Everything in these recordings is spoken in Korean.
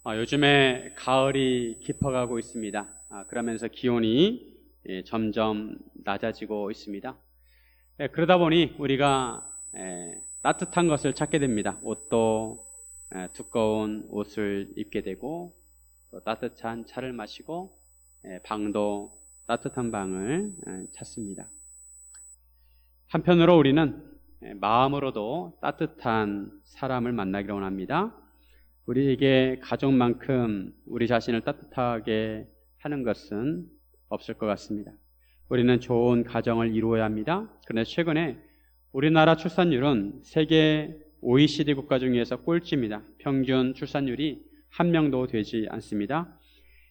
요즘에 가을이 깊어가고 있습니다. 그러면서 기온이 점점 낮아지고 있습니다. 그러다 보니 우리가 따뜻한 것을 찾게 됩니다. 옷도 두꺼운 옷을 입게 되고, 또 따뜻한 차를 마시고, 방도 따뜻한 방을 찾습니다. 한편으로 우리는 마음으로도 따뜻한 사람을 만나기를 원합니다. 우리에게 가족만큼 우리 자신을 따뜻하게 하는 것은 없을 것 같습니다. 우리는 좋은 가정을 이루어야 합니다. 그런데 최근에 우리나라 출산율은 세계 OECD 국가 중에서 꼴찌입니다. 평균 출산율이 한 명도 되지 않습니다.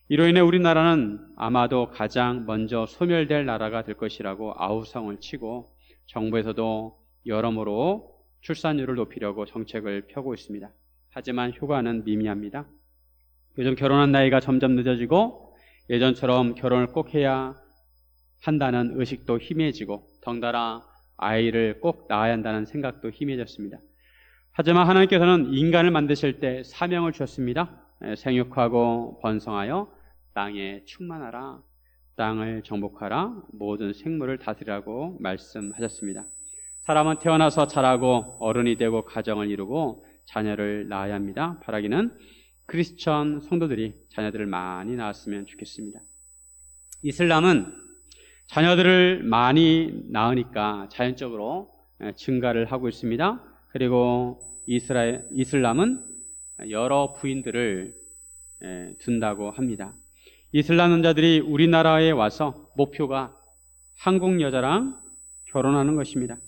이로 인해 우리나라는 아마도 가장 먼저 소멸될 나라가 될 것이라고 아우성을 치고, 정부에서도 여러모로 출산율을 높이려고 정책을 펴고 있습니다. 하지만 효과는 미미합니다. 요즘 결혼한 나이가 점점 늦어지고, 예전처럼 결혼을 꼭 해야 한다는 의식도 희미해지고, 덩달아 아이를 꼭 낳아야 한다는 생각도 희미해졌습니다. 하지만 하나님께서는 인간을 만드실 때 사명을 주셨습니다. 생육하고 번성하여 땅에 충만하라, 땅을 정복하라, 모든 생물을 다스리라고 말씀하셨습니다. 사람은 태어나서 자라고 어른이 되고 가정을 이루고 자녀를 낳아야 합니다. 바라기는 크리스천 성도들이 자녀들을 많이 낳았으면 좋겠습니다. 이슬람은 자녀들을 많이 낳으니까 자연적으로 증가를 하고 있습니다. 그리고 이슬람은 여러 부인들을 둔다고 합니다. 이슬람론자들이 우리나라에 와서 목표가 한국 여자랑 결혼하는 것입니다.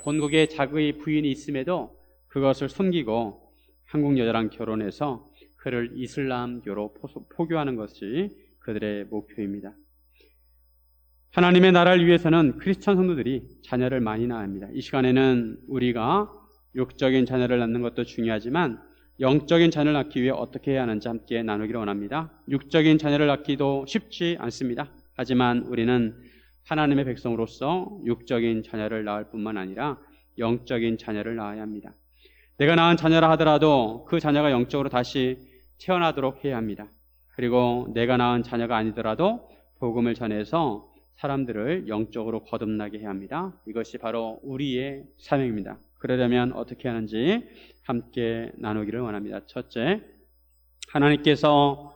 본국에 자기의 부인이 있음에도 그것을 숨기고 한국 여자랑 결혼해서 그를 이슬람교로 포교하는 것이 그들의 목표입니다. 하나님의 나라를 위해서는 크리스천 성도들이 자녀를 많이 낳아야 합니다. 이 시간에는 우리가 육적인 자녀를 낳는 것도 중요하지만 영적인 자녀를 낳기 위해 어떻게 해야 하는지 함께 나누기를 원합니다. 육적인 자녀를 낳기도 쉽지 않습니다. 하지만 우리는 하나님의 백성으로서 육적인 자녀를 낳을 뿐만 아니라 영적인 자녀를 낳아야 합니다. 내가 낳은 자녀라 하더라도 그 자녀가 영적으로 다시 태어나도록 해야 합니다. 그리고 내가 낳은 자녀가 아니더라도 복음을 전해서 사람들을 영적으로 거듭나게 해야 합니다. 이것이 바로 우리의 사명입니다. 그러려면 어떻게 하는지 함께 나누기를 원합니다. 첫째, 하나님께서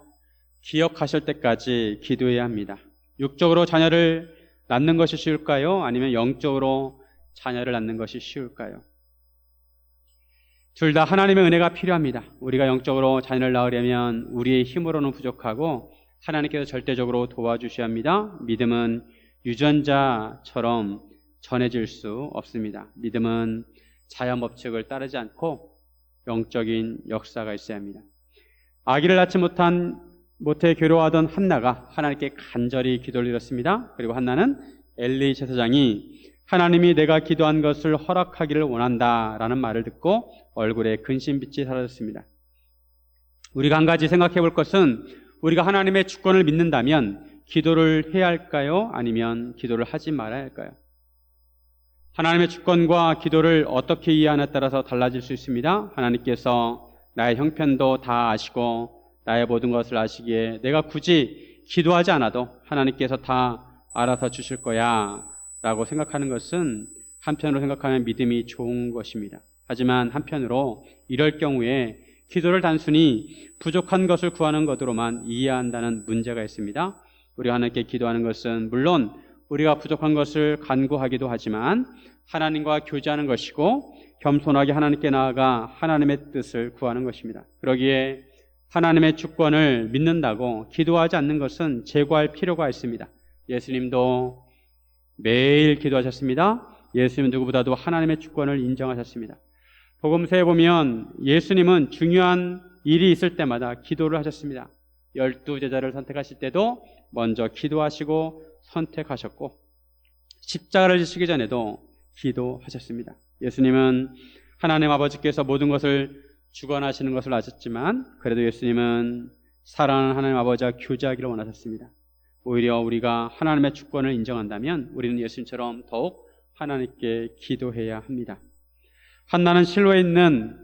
기억하실 때까지 기도해야 합니다. 육적으로 자녀를 낳는 것이 쉬울까요? 아니면 영적으로 자녀를 낳는 것이 쉬울까요? 둘 다 하나님의 은혜가 필요합니다. 우리가 영적으로 자녀를 낳으려면 우리의 힘으로는 부족하고 하나님께서 절대적으로 도와주셔야 합니다. 믿음은 유전자처럼 전해질 수 없습니다. 믿음은 자연 법칙을 따르지 않고 영적인 역사가 있어야 합니다. 아기를 낳지 못해 괴로워하던 한나가 하나님께 간절히 기도를 드렸습니다. 그리고 한나는 엘리 제사장이 하나님이 내가 기도한 것을 허락하기를 원한다라는 말을 듣고 얼굴에 근심빛이 사라졌습니다. 우리가 한 가지 생각해 볼 것은, 우리가 하나님의 주권을 믿는다면 기도를 해야 할까요? 아니면 기도를 하지 말아야 할까요? 하나님의 주권과 기도를 어떻게 이해하느냐에 따라서 달라질 수 있습니다. 하나님께서 나의 형편도 다 아시고 나의 모든 것을 아시기에 내가 굳이 기도하지 않아도 하나님께서 다 알아서 주실 거야 라고 생각하는 것은 한편으로 생각하면 믿음이 좋은 것입니다. 하지만 한편으로 이럴 경우에 기도를 단순히 부족한 것을 구하는 것으로만 이해한다는 문제가 있습니다. 우리가 하나님께 기도하는 것은 물론 우리가 부족한 것을 간구하기도 하지만 하나님과 교제하는 것이고 겸손하게 하나님께 나아가 하나님의 뜻을 구하는 것입니다. 그러기에 하나님의 주권을 믿는다고 기도하지 않는 것은 제거할 필요가 있습니다. 예수님도 매일 기도하셨습니다. 예수님은 누구보다도 하나님의 주권을 인정하셨습니다. 복음서에 보면 예수님은 중요한 일이 있을 때마다 기도를 하셨습니다. 12제자를 선택하실 때도 먼저 기도하시고 선택하셨고, 십자가를 지시기 전에도 기도하셨습니다. 예수님은 하나님 아버지께서 모든 것을 주관하시는 것을 아셨지만 그래도 예수님은 사랑하는 하나님 아버지와 교제하기를 원하셨습니다. 오히려 우리가 하나님의 주권을 인정한다면 우리는 예수님처럼 더욱 하나님께 기도해야 합니다. 한나는 실로에 있는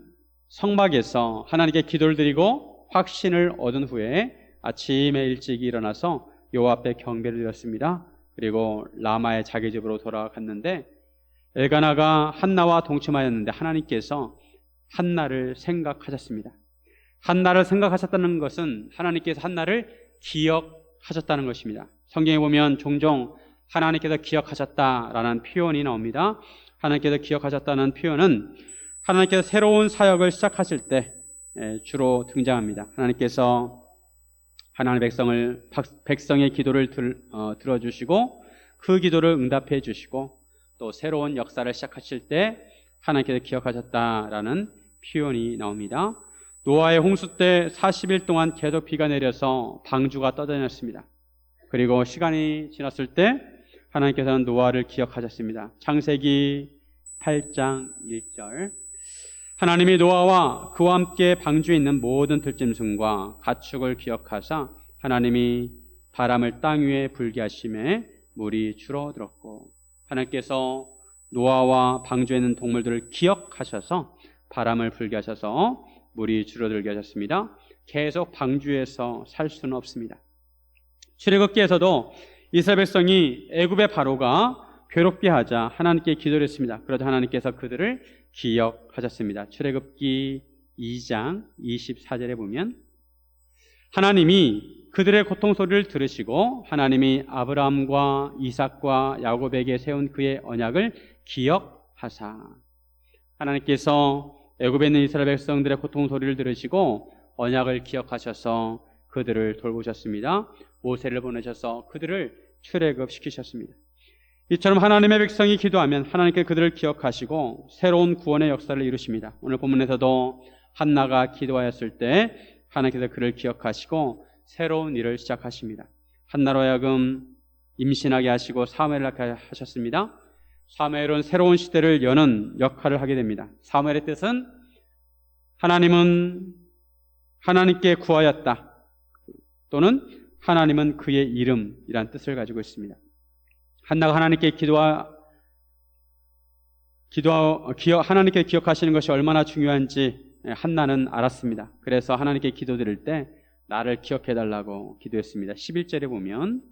성막에서 하나님께 기도를 드리고 확신을 얻은 후에 아침에 일찍 일어나서 여호와 앞에 경배를 드렸습니다. 그리고 라마의 자기 집으로 돌아갔는데 엘가나가 한나와 동침하였는데 하나님께서 한나를 생각하셨습니다. 한나를 생각하셨다는 것은 하나님께서 한나를 기억하셨다는 것입니다. 성경에 보면 종종 하나님께서 기억하셨다라는 표현이 나옵니다. 하나님께서 기억하셨다는 표현은 하나님께서 새로운 사역을 시작하실 때 주로 등장합니다. 하나님께서 하나님의 백성의 기도를 들어주시고 그 기도를 응답해 주시고 또 새로운 역사를 시작하실 때 하나님께서 기억하셨다라는 표현이 나옵니다. 노아의 홍수 때 40일 동안 계속 비가 내려서 방주가 떠다녔습니다. 그리고 시간이 지났을 때 하나님께서는 노아를 기억하셨습니다. 창세기 8장 1절 하나님이 노아와 그와 함께 방주에 있는 모든 들짐승과 가축을 기억하사 하나님이 바람을 땅 위에 불게 하심에 물이 줄어들었고 하나님께서 노아와 방주에 있는 동물들을 기억하셔서 바람을 불게 하셔서 물이 줄어들게 하셨습니다. 계속 방주에서 살 수는 없습니다. 출애굽기에서도 이스라엘 백성이 애굽의 바로가 괴롭게 하자 하나님께 기도를 했습니다. 그러자 하나님께서 그들을 기억하셨습니다. 출애굽기 2장 24절에 보면 하나님이 그들의 고통 소리를 들으시고 하나님이 아브라함과 이삭과 야곱에게 세운 그의 언약을 기억하사 하나님께서 애굽에 있는 이스라엘 백성들의 고통 소리를 들으시고 언약을 기억하셔서 그들을 돌보셨습니다. 모세를 보내셔서 그들을 출애굽시키셨습니다. 이처럼 하나님의 백성이 기도하면 하나님께 그들을 기억하시고 새로운 구원의 역사를 이루십니다. 오늘 본문에서도 한나가 기도하였을 때 하나님께서 그를 기억하시고 새로운 일을 시작하십니다. 한나로 하여금 임신하게 하시고 사무엘을 낳게 하셨습니다. 사무엘은 새로운 시대를 여는 역할을 하게 됩니다. 사무엘의 뜻은 하나님은 하나님께 구하였다 또는 하나님은 그의 이름이란 뜻을 가지고 있습니다. 한나가 하나님께 하나님께 기억하시는 것이 얼마나 중요한지 한나는 알았습니다. 그래서 하나님께 기도드릴 때 나를 기억해달라고 기도했습니다. 11절에 보면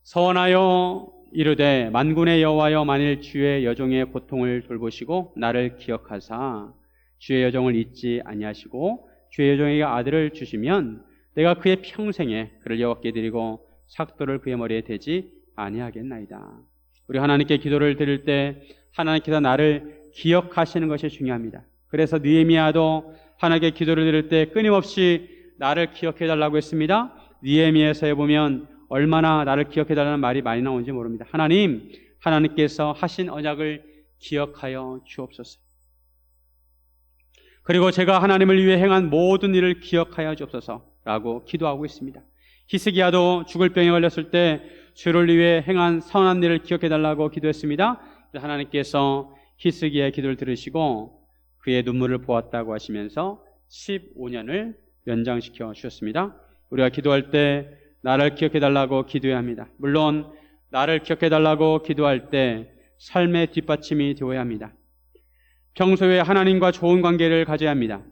서원하여 이르되 만군의 여호와여 만일 주의 여종의 고통을 돌보시고 나를 기억하사 주의 여종을 잊지 아니하시고 주의 여종에게 아들을 주시면 내가 그의 평생에 그를 여호와께 드리고 삭도를 그의 머리에 대지 아니하겠나이다. 우리 하나님께 기도를 드릴 때 하나님께서 나를 기억하시는 것이 중요합니다. 그래서 느헤미야도 하나님께 기도를 드릴 때 끊임없이 나를 기억해달라고 했습니다. 느헤미야서에 보면 얼마나 나를 기억해달라는 말이 많이 나오는지 모릅니다. 하나님께서 하신 언약을 기억하여 주옵소서. 그리고 제가 하나님을 위해 행한 모든 일을 기억하여 주옵소서라고 기도하고 있습니다. 히스기야도 죽을 병에 걸렸을 때 주를 위해 행한 선한 일을 기억해달라고 기도했습니다. 하나님께서 히스기야의 기도를 들으시고 그의 눈물을 보았다고 하시면서 15년을 연장시켜 주셨습니다. 우리가 기도할 때 나를 기억해달라고 기도해야 합니다. 물론 나를 기억해달라고 기도할 때 삶의 뒷받침이 되어야 합니다. 평소에 하나님과 좋은 관계를 가져야 합니다.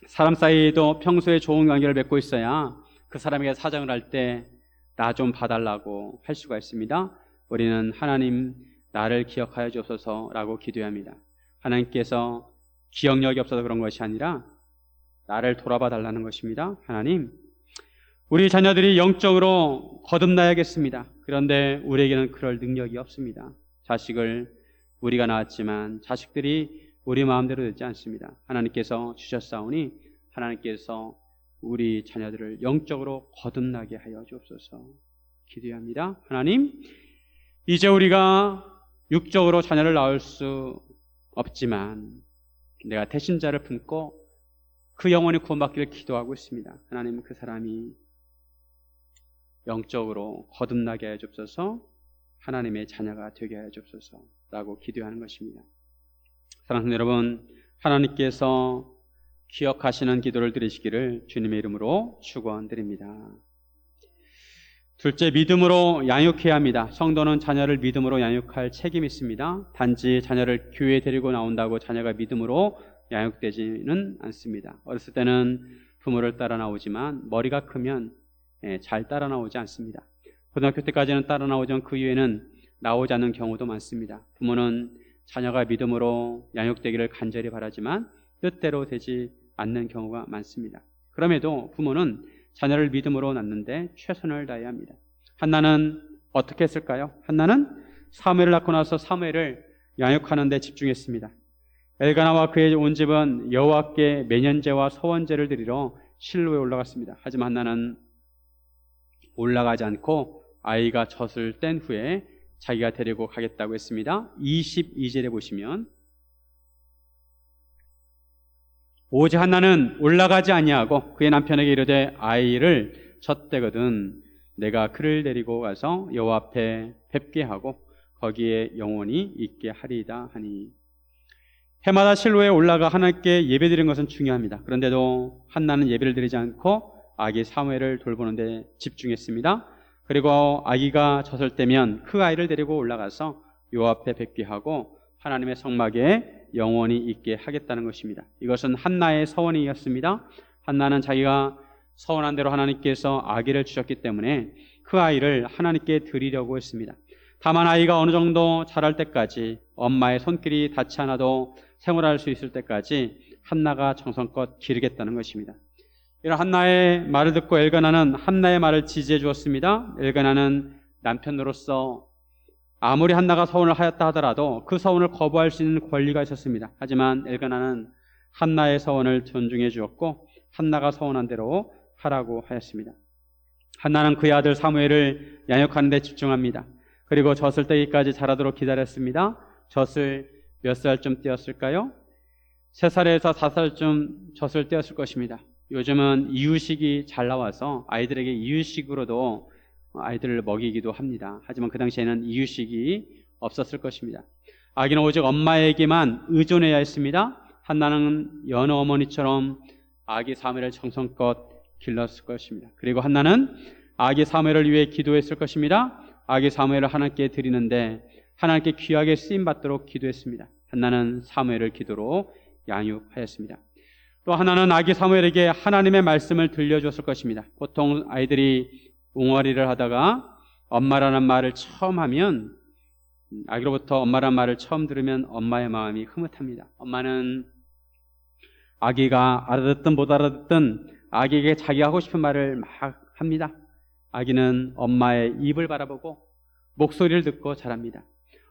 사람 사이에도 평소에 좋은 관계를 맺고 있어야 그 사람에게 사정을 할 때 나 좀 봐달라고 할 수가 있습니다. 우리는 하나님 나를 기억하여 주옵소서라고 기도해야 합니다. 하나님께서 기억력이 없어서 그런 것이 아니라 나를 돌아봐 달라는 것입니다. 하나님, 우리 자녀들이 영적으로 거듭나야겠습니다. 그런데 우리에게는 그럴 능력이 없습니다. 자식을 우리가 낳았지만 자식들이 우리 마음대로 되지 않습니다. 하나님께서 주셨사오니 하나님께서 우리 자녀들을 영적으로 거듭나게 하여 주옵소서. 기도합니다. 하나님, 이제 우리가 육적으로 자녀를 낳을 수 없지만 내가 태신자를 품고 그 영혼이 구원받기를 기도하고 있습니다. 하나님, 그 사람이 영적으로 거듭나게 하여 주옵소서. 하나님의 자녀가 되게 하여 주옵소서라고 기도하는 것입니다. 사랑하는 여러분, 하나님께서 기억하시는 기도를 드리시기를 주님의 이름으로 축원드립니다. 둘째, 믿음으로 양육해야 합니다. 성도는 자녀를 믿음으로 양육할 책임이 있습니다. 단지 자녀를 교회에 데리고 나온다고 자녀가 믿음으로 양육되지는 않습니다. 어렸을 때는 부모를 따라 나오지만 머리가 크면 잘 따라 나오지 않습니다. 고등학교 때까지는 따라 나오지만 그 이후에는 나오지 않는 경우도 많습니다. 부모는 자녀가 믿음으로 양육되기를 간절히 바라지만 뜻대로 되지 않는 경우가 많습니다. 그럼에도 부모는 자녀를 믿음으로 낳는데 최선을 다해야 합니다. 한나는 어떻게 했을까요? 한나는 사무엘을 낳고 나서 사무엘을 양육하는 데 집중했습니다. 엘가나와 그의 온 집은 여호와께 매년제와 서원제를 드리러 실로에 올라갔습니다. 하지만 한나는 올라가지 않고 아이가 젖을 뗀 후에 자기가 데리고 가겠다고 했습니다. 22절에 보시면 오직 한나는 올라가지 아니하고 그의 남편에게 이르되 아이를 젖대거든 내가 그를 데리고 가서 여호와 앞에 뵙게 하고 거기에 영원히 있게 하리이다 하니. 해마다 실로에 올라가 하나님께 예배드리는 것은 중요합니다. 그런데도 한나는 예배를 드리지 않고 아기 사무엘을 돌보는 데 집중했습니다. 그리고 아기가 젖을 때면 그 아이를 데리고 올라가서 여호와 앞에 뵙게 하고 하나님의 성막에 영원히 있게 하겠다는 것입니다. 이것은 한나의 서원이었습니다. 한나는 자기가 서원한 대로 하나님께서 아기를 주셨기 때문에 그 아이를 하나님께 드리려고 했습니다. 다만 아이가 어느 정도 자랄 때까지 엄마의 손길이 닿지 않아도 생활할 수 있을 때까지 한나가 정성껏 기르겠다는 것입니다. 이런 한나의 말을 듣고 엘가나는 한나의 말을 지지해 주었습니다. 엘가나는 남편으로서 아무리 한나가 서원을 하였다 하더라도 그 서원을 거부할 수 있는 권리가 있었습니다. 하지만 엘가나는 한나의 서원을 존중해 주었고 한나가 서원한 대로 하라고 하였습니다. 한나는 그의 아들 사무엘을 양육하는 데 집중합니다. 그리고 젖을 떼기까지 자라도록 기다렸습니다. 젖을 몇 살쯤 떼었을까요? 3살에서 4살쯤 젖을 떼었을 것입니다. 요즘은 이유식이 잘 나와서 아이들에게 이유식으로도 아이들을 먹이기도 합니다. 하지만 그 당시에는 이유식이 없었을 것입니다. 아기는 오직 엄마에게만 의존해야 했습니다. 한나는 여느 어머니처럼 아기 사무엘을 정성껏 길렀을 것입니다. 그리고 한나는 아기 사무엘을 위해 기도했을 것입니다. 아기 사무엘을 하나님께 드리는데 하나님께 귀하게 쓰임받도록 기도했습니다. 한나는 사무엘을 기도로 양육하였습니다. 또 하나는 아기 사무엘에게 하나님의 말씀을 들려주었을 것입니다. 보통 아이들이 웅어리를 하다가 엄마라는 말을 처음 하면 아기로부터 엄마라는 말을 처음 들으면 엄마의 마음이 흐뭇합니다. 엄마는 아기가 알아듣든 못 알아듣든 아기에게 자기가 하고 싶은 말을 막 합니다. 아기는 엄마의 입을 바라보고 목소리를 듣고 자랍니다.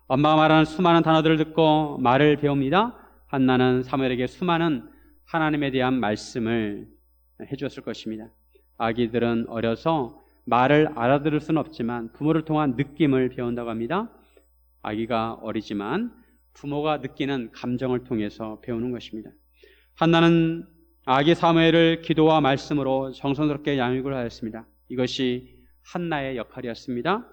엄마가 말하는 수많은 단어들을 듣고 말을 배웁니다. 한나는 사무엘에게 수많은 하나님에 대한 말씀을 해주었을 것입니다. 아기들은 어려서 말을 알아들을 수는 없지만 부모를 통한 느낌을 배운다고 합니다. 아기가 어리지만 부모가 느끼는 감정을 통해서 배우는 것입니다. 한나는 아기 사무엘을 기도와 말씀으로 정성스럽게 양육을 하였습니다. 이것이 한나의 역할이었습니다.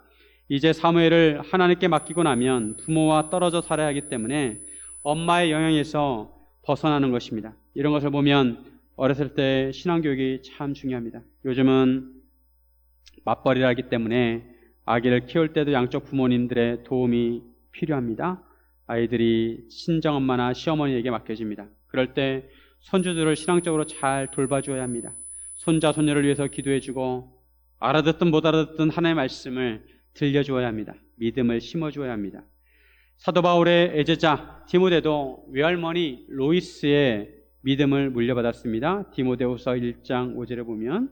이제 사무엘을 하나님께 맡기고 나면 부모와 떨어져 살아야 하기 때문에 엄마의 영향에서 벗어나는 것입니다. 이런 것을 보면 어렸을 때 신앙교육이 참 중요합니다. 요즘은 맞벌이를 하기 때문에 아기를 키울 때도 양쪽 부모님들의 도움이 필요합니다. 아이들이 친정엄마나 시어머니에게 맡겨집니다. 그럴 때 손주들을 신앙적으로 잘 돌봐줘야 합니다. 손자, 손녀를 위해서 기도해주고 알아듣든 못 알아듣든 하나님의 말씀을 들려주어야 합니다. 믿음을 심어주어야 합니다. 사도 바울의 애제자 디모데도 외할머니 로이스의 믿음을 물려받았습니다. 디모데후서 1장 5절에 보면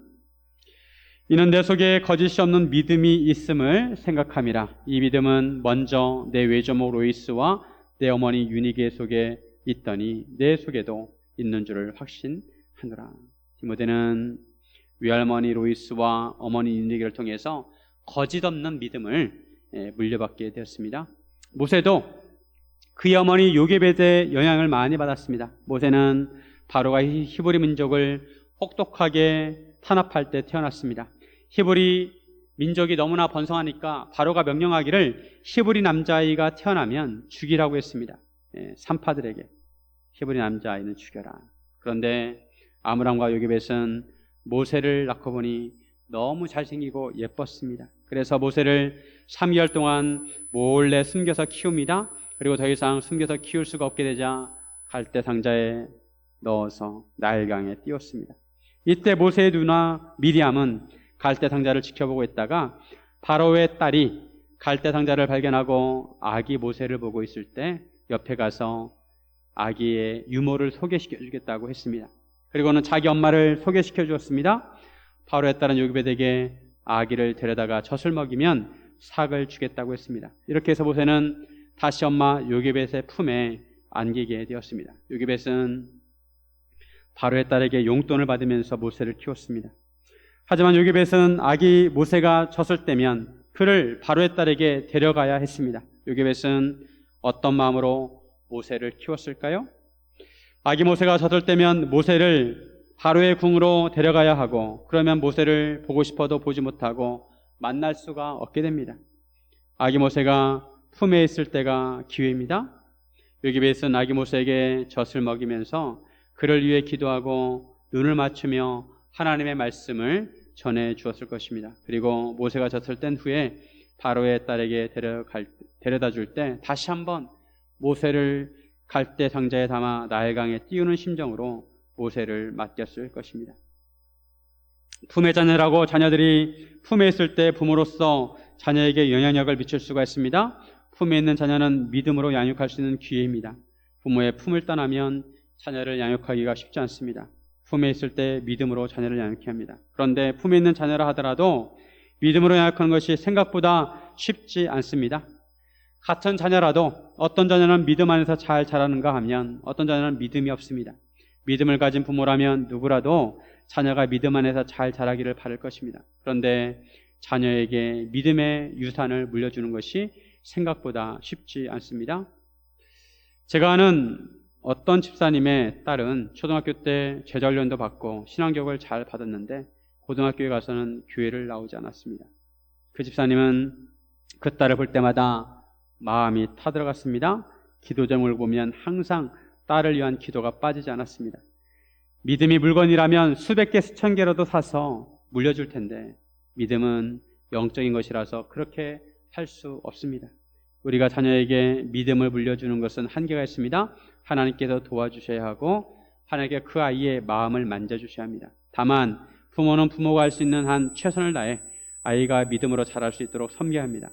이는 내 속에 거짓이 없는 믿음이 있음을 생각함이라. 이 믿음은 먼저 내 외조모 로이스와 내 어머니 유니게 속에 있더니 내 속에도 있는 줄을 확신하노라. 디모데는 외할머니 로이스와 어머니 유니게를 통해서 거짓 없는 믿음을 물려받게 되었습니다. 모세도 그의 어머니 요게벳의 영향을 많이 받았습니다. 모세는 바로가 히브리 민족을 혹독하게 탄압할 때 태어났습니다. 히브리 민족이 너무나 번성하니까 바로가 명령하기를 히브리 남자아이가 태어나면 죽이라고 했습니다. 산파들에게 히브리 남자아이는 죽여라. 그런데 아므람과 요게벳은 모세를 낳고 보니 너무 잘생기고 예뻤습니다. 그래서 모세를 3개월 동안 몰래 숨겨서 키웁니다. 그리고 더 이상 숨겨서 키울 수가 없게 되자 갈대 상자에 넣어서 나일강에 띄웠습니다. 이때 모세의 누나 미리암은 갈대 상자를 지켜보고 있다가 바로의 딸이 갈대 상자를 발견하고 아기 모세를 보고 있을 때 옆에 가서 아기의 유모를 소개시켜 주겠다고 했습니다. 그리고는 자기 엄마를 소개시켜 주었습니다. 바로의 딸은 요기벳에게 아기를 데려다가 젖을 먹이면 삭을 주겠다고 했습니다. 이렇게 해서 모세는 다시 엄마 요기벳의 품에 안기게 되었습니다. 요기벳은 바로의 딸에게 용돈을 받으면서 모세를 키웠습니다. 하지만 요기벳은 아기 모세가 젖을 떼면 그를 바로의 딸에게 데려가야 했습니다. 요기벳은 어떤 마음으로 모세를 키웠을까요? 아기 모세가 젖을 떼면 모세를 바로의 궁으로 데려가야 하고, 그러면 모세를 보고 싶어도 보지 못하고 만날 수가 없게 됩니다. 아기 모세가 품에 있을 때가 기회입니다. 요기벳은 아기 모세에게 젖을 먹이면서 그를 위해 기도하고 눈을 맞추며 하나님의 말씀을 전해 주었을 것입니다. 그리고 모세가 젖을 뗀 후에 바로의 딸에게 데려다 줄 때 다시 한번 모세를 갈대 상자에 담아 나일강에 띄우는 심정으로 모세를 맡겼을 것입니다. 품의 자녀라고 자녀들이 품에 있을 때 부모로서 자녀에게 영향력을 미칠 수가 있습니다. 품에 있는 자녀는 믿음으로 양육할 수 있는 기회입니다. 부모의 품을 떠나면 자녀를 양육하기가 쉽지 않습니다. 품에 있을 때 믿음으로 자녀를 양육해야 합니다. 그런데 품에 있는 자녀라 하더라도 믿음으로 양육하는 것이 생각보다 쉽지 않습니다. 같은 자녀라도 어떤 자녀는 믿음 안에서 잘 자라는가 하면 어떤 자녀는 믿음이 없습니다. 믿음을 가진 부모라면 누구라도 자녀가 믿음 안에서 잘 자라기를 바랄 것입니다. 그런데 자녀에게 믿음의 유산을 물려주는 것이 생각보다 쉽지 않습니다. 제가 아는 어떤 집사님의 딸은 초등학교 때 제자훈련도 받고 신앙교육을 잘 받았는데 고등학교에 가서는 교회를 나오지 않았습니다. 그 집사님은 그 딸을 볼 때마다 마음이 타들어갔습니다. 기도 제목을 보면 항상 딸을 위한 기도가 빠지지 않았습니다. 믿음이 물건이라면 수백 개, 수천 개라도 사서 물려줄 텐데 믿음은 영적인 것이라서 그렇게 할 수 없습니다. 우리가 자녀에게 믿음을 물려주는 것은 한계가 있습니다. 하나님께서 도와주셔야 하고 하나님께 그 아이의 마음을 만져주셔야 합니다. 다만 부모는 부모가 할 수 있는 한 최선을 다해 아이가 믿음으로 자랄 수 있도록 섬겨야 합니다.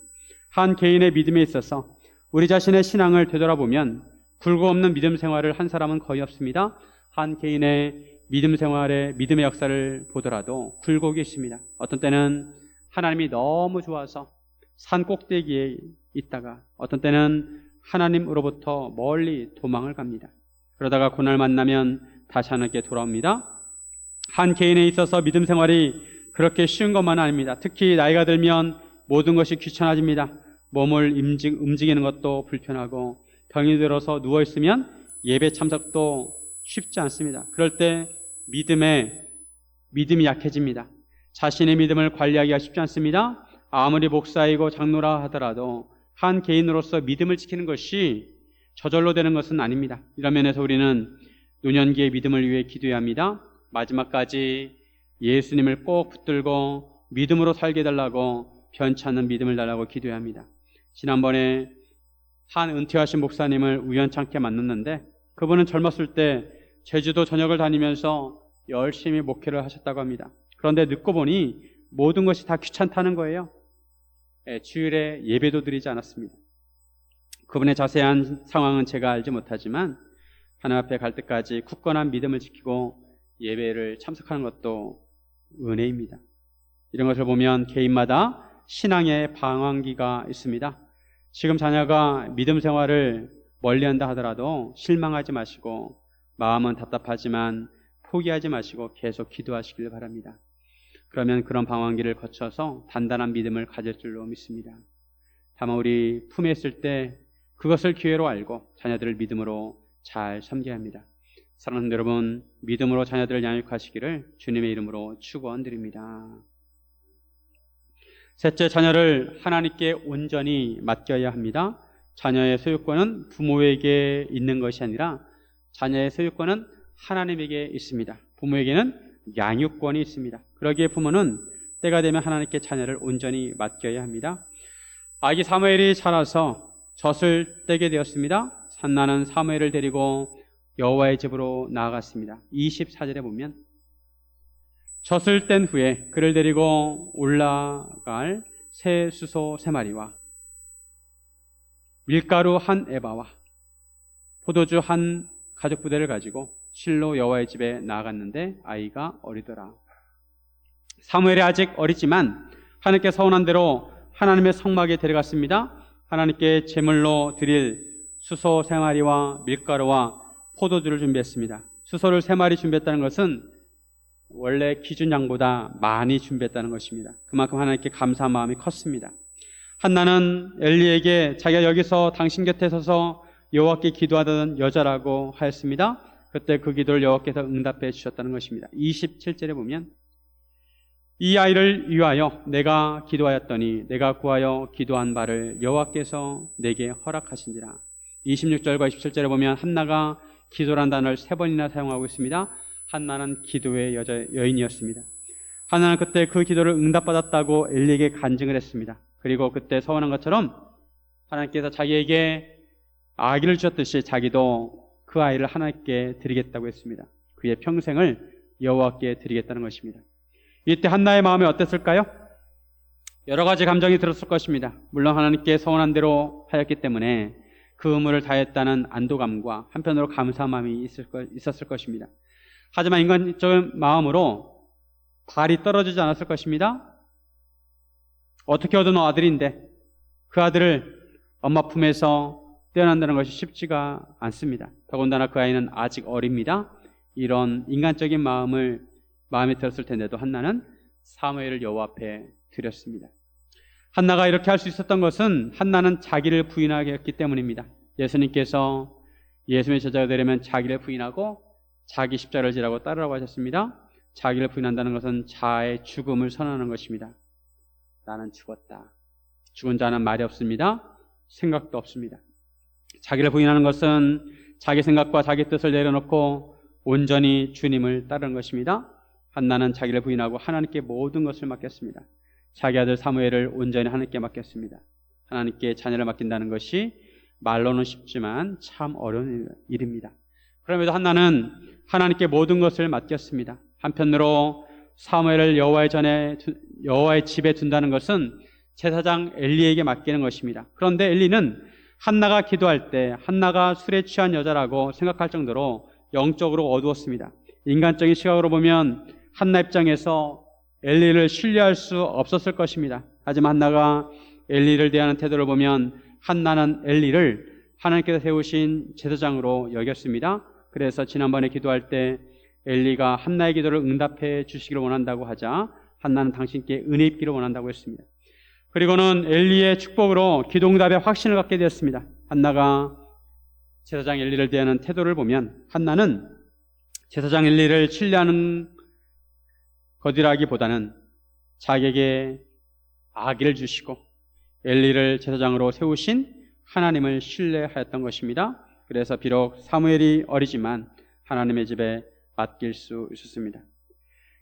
한 개인의 믿음에 있어서 우리 자신의 신앙을 되돌아보면 굴곡 없는 믿음 생활을 한 사람은 거의 없습니다. 한 개인의 믿음 생활의 믿음의 역사를 보더라도 굴곡이 있습니다. 어떤 때는 하나님이 너무 좋아서 산 꼭대기에 있다가 어떤 때는 하나님으로부터 멀리 도망을 갑니다. 그러다가 고난을 만나면 다시 하나님께 돌아옵니다. 한 개인에 있어서 믿음 생활이 그렇게 쉬운 것만은 아닙니다. 특히 나이가 들면 모든 것이 귀찮아집니다. 몸을 움직이는 것도 불편하고 병이 들어서 누워있으면 예배 참석도 쉽지 않습니다. 그럴 때 믿음이 약해집니다. 자신의 믿음을 관리하기가 쉽지 않습니다. 아무리 목사이고 장로라 하더라도 한 개인으로서 믿음을 지키는 것이 저절로 되는 것은 아닙니다. 이런 면에서 우리는 노년기의 믿음을 위해 기도해야 합니다. 마지막까지 예수님을 꼭 붙들고 믿음으로 살게 해달라고 변치 않는 믿음을 달라고 기도해야 합니다. 지난번에 한 은퇴하신 목사님을 우연찮게 만났는데 그분은 젊었을 때 제주도 전역을 다니면서 열심히 목회를 하셨다고 합니다. 그런데 늦고 보니 모든 것이 다 귀찮다는 거예요. 주일에 예배도 드리지 않았습니다. 그분의 자세한 상황은 제가 알지 못하지만 하나님 앞에 갈 때까지 굳건한 믿음을 지키고 예배를 참석하는 것도 은혜입니다. 이런 것을 보면 개인마다 신앙의 방황기가 있습니다. 지금 자녀가 믿음 생활을 멀리한다 하더라도 실망하지 마시고 마음은 답답하지만 포기하지 마시고 계속 기도하시길 바랍니다. 그러면 그런 방황기를 거쳐서 단단한 믿음을 가질 줄로 믿습니다. 다만 우리 품에 있을 때 그것을 기회로 알고 자녀들을 믿음으로 잘 섬겨야 합니다. 사랑하는 여러분, 믿음으로 자녀들을 양육하시기를 주님의 이름으로 축원드립니다. 셋째, 자녀를 하나님께 온전히 맡겨야 합니다. 자녀의 소유권은 부모에게 있는 것이 아니라 자녀의 소유권은 하나님에게 있습니다. 부모에게는 양육권이 있습니다. 그러기에 부모는 때가 되면 하나님께 자녀를 온전히 맡겨야 합니다. 아기 사무엘이 자라서 젖을 떼게 되었습니다. 한나는 사무엘을 데리고 여호와의 집으로 나아갔습니다. 24절에 보면 젖을 뗀 후에 그를 데리고 올라갈 새 수소 3마리와 밀가루 1에바와 포도주 1 가죽 부대를 가지고 실로 여호와의 집에 나아갔는데 아이가 어리더라. 사무엘이 아직 어리지만 하나님께 서원한 대로 하나님의 성막에 데려갔습니다. 하나님께 제물로 드릴 수소 3마리와 밀가루와 포도주를 준비했습니다. 수소를 3마리 준비했다는 것은 원래 기준 양보다 많이 준비했다는 것입니다. 그만큼 하나님께 감사한 마음이 컸습니다. 한나는 엘리에게 자기가 여기서 당신 곁에 서서 여호와께 기도하던 여자라고 하였습니다. 그때 그 기도를 여호와께서 응답해 주셨다는 것입니다. 27절에 보면 이 아이를 위하여 내가 기도하였더니 내가 구하여 기도한 바를 여호와께서 내게 허락하신지라. 26절과 27절에 보면 한나가 기도란 단어를 3번이나 사용하고 있습니다. 한나는 기도의 여인이었습니다. 한나는 그때 그 기도를 응답받았다고 엘리에게 간증을 했습니다. 그리고 그때 서원한 것처럼 하나님께서 자기에게 아기를 주셨듯이 자기도 그 아이를 하나님께 드리겠다고 했습니다. 그의 평생을 여호와께 드리겠다는 것입니다. 이때 한나의 마음이 어땠을까요? 여러 가지 감정이 들었을 것입니다. 물론 하나님께 서원한 대로 하였기 때문에 그 의무를 다했다는 안도감과 한편으로 감사한 마음이 있었을 것입니다. 하지만 인간적인 마음으로 발이 떨어지지 않았을 것입니다. 어떻게 얻은 아들인데 그 아들을 엄마 품에서 떼어난다는 것이 쉽지가 않습니다. 더군다나 그 아이는 아직 어립니다. 이런 인간적인 마음에 들었을 텐데도 한나는 사무엘을 여호와 앞에 드렸습니다. 한나가 이렇게 할 수 있었던 것은 한나는 자기를 부인하게 했기 때문입니다. 예수님께서 예수님의 제자가 되려면 자기를 부인하고 자기 십자가를 지라고 따르라고 하셨습니다. 자기를 부인한다는 것은 자아의 죽음을 선언하는 것입니다. 나는 죽었다. 죽은 자는 말이 없습니다. 생각도 없습니다. 자기를 부인하는 것은 자기 생각과 자기 뜻을 내려놓고 온전히 주님을 따르는 것입니다. 한나는 자기를 부인하고 하나님께 모든 것을 맡겼습니다. 자기 아들 사무엘을 온전히 하나님께 맡겼습니다. 하나님께 자녀를 맡긴다는 것이 말로는 쉽지만 참 어려운 일입니다. 그럼에도 한나는 하나님께 모든 것을 맡겼습니다. 한편으로 사무엘을 여호와의 집에 둔다는 것은 제사장 엘리에게 맡기는 것입니다. 그런데 엘리는 한나가 기도할 때 한나가 술에 취한 여자라고 생각할 정도로 영적으로 어두웠습니다. 인간적인 시각으로 보면 한나 입장에서 엘리를 신뢰할 수 없었을 것입니다. 하지만 한나가 엘리를 대하는 태도를 보면 한나는 엘리를 하나님께서 세우신 제사장으로 여겼습니다. 그래서 지난번에 기도할 때 엘리가 한나의 기도를 응답해 주시기를 원한다고 하자 한나는 당신께 은혜 입기를 원한다고 했습니다. 그리고는 엘리의 축복으로 기도 응답에 확신을 갖게 되었습니다. 한나가 제사장 엘리를 대하는 태도를 보면 한나는 제사장 엘리를 신뢰하는 것이라기보다는 자기에게 아기를 주시고 엘리를 제사장으로 세우신 하나님을 신뢰하였던 것입니다. 그래서 비록 사무엘이 어리지만 하나님의 집에 맡길 수 있었습니다.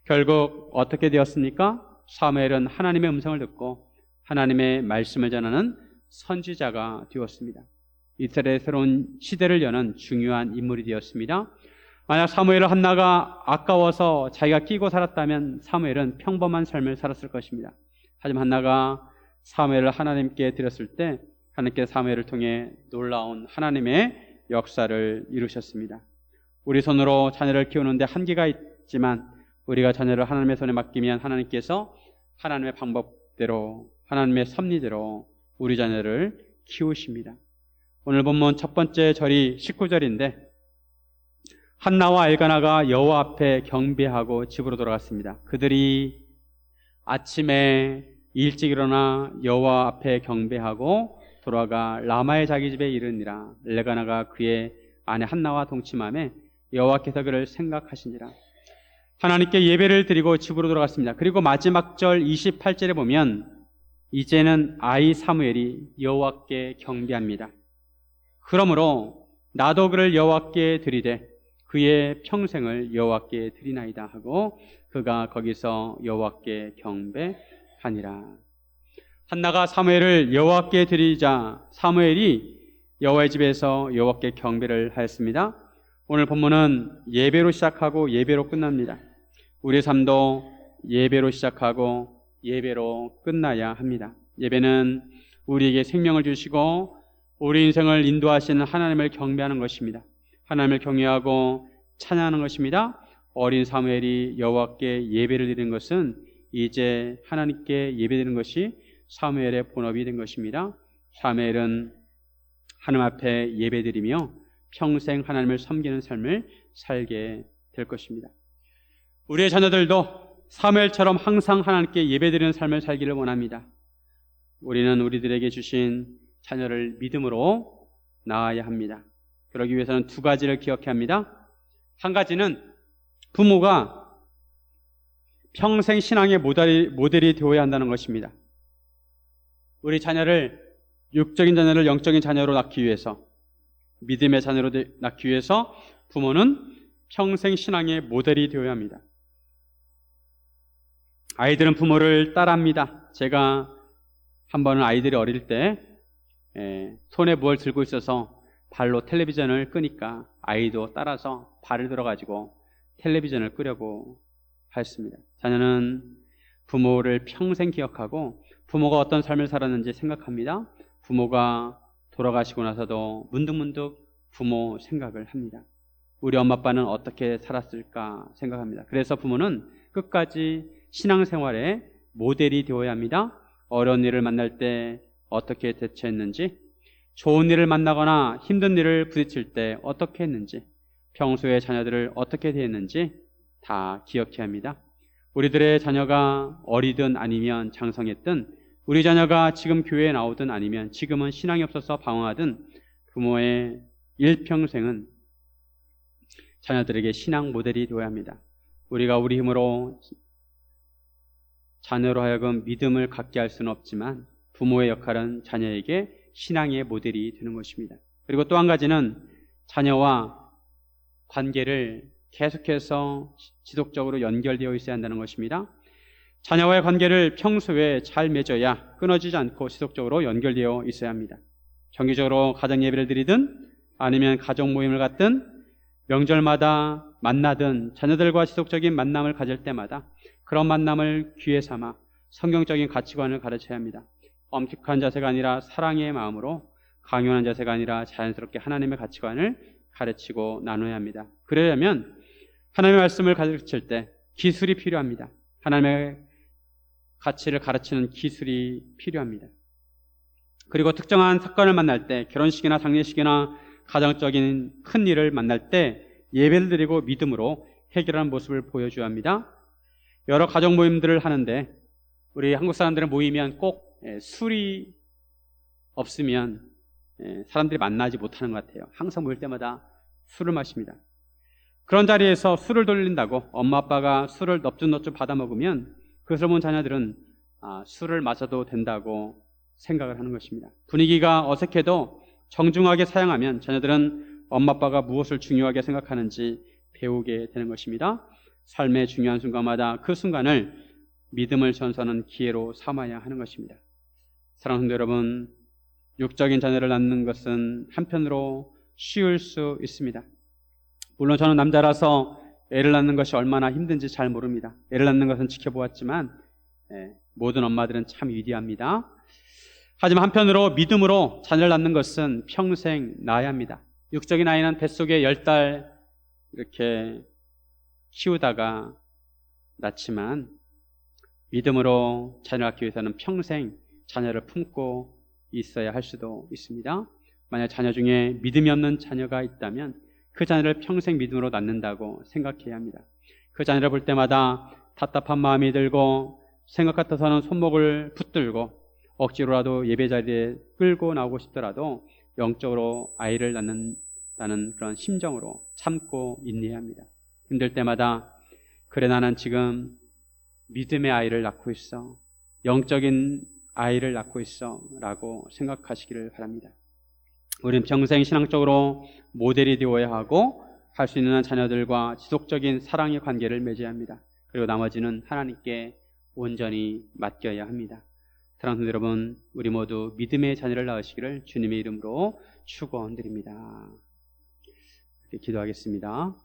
결국 어떻게 되었습니까? 사무엘은 하나님의 음성을 듣고 하나님의 말씀을 전하는 선지자가 되었습니다. 이스라엘의 새로운 시대를 여는 중요한 인물이 되었습니다. 만약 사무엘을 한나가 아까워서 자기가 끼고 살았다면 사무엘은 평범한 삶을 살았을 것입니다. 하지만 한나가 사무엘을 하나님께 드렸을 때 하나님께서 사무엘을 통해 놀라운 하나님의 역사를 이루셨습니다. 우리 손으로 자녀를 키우는데 한계가 있지만 우리가 자녀를 하나님의 손에 맡기면 하나님께서 하나님의 방법대로 하나님의 섭리대로 우리 자녀를 키우십니다. 오늘 본문 첫 번째 절이 19절인데 한나와 엘가나가 여호와 앞에 경배하고 집으로 돌아갔습니다. 그들이 아침에 일찍 일어나 여호와 앞에 경배하고 돌아가 라마의 자기 집에 이르니라. 엘가나가 그의 아내 한나와 동침하며 여호와께서 그를 생각하시니라. 하나님께 예배를 드리고 집으로 돌아갔습니다. 그리고 마지막 절 28절에 보면 이제는 아이 사무엘이 여호와께 경배합니다. 그러므로 나도 그를 여호와께 드리되 그의 평생을 여호와께 드리나이다 하고 그가 거기서 여호와께 경배하니라. 한나가 사무엘을 여호와께 드리자 사무엘이 여호와의 집에서 여호와께 경배를 하였습니다. 오늘 본문은 예배로 시작하고 예배로 끝납니다. 우리의 삶도 예배로 시작하고 예배로 끝나야 합니다. 예배는 우리에게 생명을 주시고 우리 인생을 인도하시는 하나님을 경배하는 것입니다. 하나님을 경외하고 찬양하는 것입니다. 어린 사무엘이 여호와께 예배를 드리는 것은 이제 하나님께 예배드리는 것이 사무엘의 본업이 된 것입니다. 사무엘은 하나님 앞에 예배드리며 평생 하나님을 섬기는 삶을 살게 될 것입니다. 우리의 자녀들도 사무엘처럼 항상 하나님께 예배드리는 삶을 살기를 원합니다. 우리는 우리들에게 주신 자녀를 믿음으로 낳아야 합니다. 그러기 위해서는 두 가지를 기억해야 합니다. 한 가지는 부모가 평생 신앙의 모델이 되어야 한다는 것입니다. 우리 자녀를, 육적인 자녀를 영적인 자녀로 낳기 위해서, 믿음의 자녀로 낳기 위해서 부모는 평생 신앙의 모델이 되어야 합니다. 아이들은 부모를 따라합니다. 제가 한 번은 아이들이 어릴 때 손에 뭘 들고 있어서 발로 텔레비전을 끄니까 아이도 따라서 발을 들어가지고 텔레비전을 끄려고 했습니다. 자녀는 부모를 평생 기억하고 부모가 어떤 삶을 살았는지 생각합니다. 부모가 돌아가시고 나서도 문득문득 부모 생각을 합니다. 우리 엄마 아빠는 어떻게 살았을까 생각합니다. 그래서 부모는 끝까지 신앙생활의 모델이 되어야 합니다. 어려운 일을 만날 때 어떻게 대처했는지, 좋은 일을 만나거나 힘든 일을 부딪힐 때 어떻게 했는지, 평소에 자녀들을 어떻게 대했는지 다 기억해야 합니다. 우리들의 자녀가 어리든 아니면 장성했든, 우리 자녀가 지금 교회에 나오든 아니면 지금은 신앙이 없어서 방황하든, 부모의 일평생은 자녀들에게 신앙 모델이 되어야 합니다. 우리가 우리 힘으로 자녀로 하여금 믿음을 갖게 할 수는 없지만 부모의 역할은 자녀에게 신앙의 모델이 되는 것입니다. 그리고 또 한 가지는 자녀와 관계를 계속해서 지속적으로 연결되어 있어야 한다는 것입니다. 자녀와의 관계를 평소에 잘 맺어야 끊어지지 않고 지속적으로 연결되어 있어야 합니다. 정기적으로 가정 예배를 드리든 아니면 가족 모임을 갖든 명절마다 만나든 자녀들과 지속적인 만남을 가질 때마다 그런 만남을 기회 삼아 성경적인 가치관을 가르쳐야 합니다. 엄격한 자세가 아니라 사랑의 마음으로, 강요한 자세가 아니라 자연스럽게 하나님의 가치관을 가르치고 나눠야 합니다. 그러려면 하나님의 말씀을 가르칠 때 기술이 필요합니다. 하나님의 가치를 가르치는 기술이 필요합니다. 그리고 특정한 사건을 만날 때, 결혼식이나 장례식이나 가정적인 큰 일을 만날 때 예배를 드리고 믿음으로 해결하는 모습을 보여줘야 합니다. 여러 가정 모임들을 하는데 우리 한국 사람들은 모이면 꼭 술이 없으면 사람들이 만나지 못하는 것 같아요. 항상 모일 때마다 술을 마십니다. 그런 자리에서 술을 돌린다고 엄마 아빠가 술을 넙죽넙죽 받아 먹으면 그것을 본 자녀들은 술을 마셔도 된다고 생각을 하는 것입니다. 분위기가 어색해도 정중하게 사용하면 자녀들은 엄마 아빠가 무엇을 중요하게 생각하는지 배우게 되는 것입니다. 삶의 중요한 순간마다 그 순간을 믿음을 전수하는 기회로 삼아야 하는 것입니다. 사랑하는 성도 여러분, 육적인 자녀를 낳는 것은 한편으로 쉬울 수 있습니다. 물론 저는 남자라서 애를 낳는 것이 얼마나 힘든지 잘 모릅니다. 애를 낳는 것은 지켜보았지만 모든 엄마들은 참 위대합니다. 하지만 한편으로 믿음으로 자녀를 낳는 것은 평생 낳아야 합니다. 육적인 아이는 뱃속에 10달 이렇게 키우다가 낳지만 믿음으로 자녀를 낳기 위해서는 평생 자녀를 품고 있어야 할 수도 있습니다. 만약 자녀 중에 믿음이 없는 자녀가 있다면 그 자녀를 평생 믿음으로 낳는다고 생각해야 합니다. 그 자녀를 볼 때마다 답답한 마음이 들고 생각 같아서는 손목을 붙들고 억지로라도 예배 자리에 끌고 나오고 싶더라도 영적으로 아이를 낳는다는 그런 심정으로 참고 인내해야 합니다. 힘들 때마다 그래 나는 지금 믿음의 아이를 낳고 있어, 영적인 아이를 낳고 있어 라고 생각하시기를 바랍니다. 우리는 평생 신앙적으로 모델이 되어야 하고 할 수 있는 자녀들과 지속적인 사랑의 관계를 맺어야 합니다. 그리고 나머지는 하나님께 온전히 맡겨야 합니다. 사랑하는 여러분, 우리 모두 믿음의 자녀를 낳으시기를 주님의 이름으로 축원드립니다. 기도하겠습니다.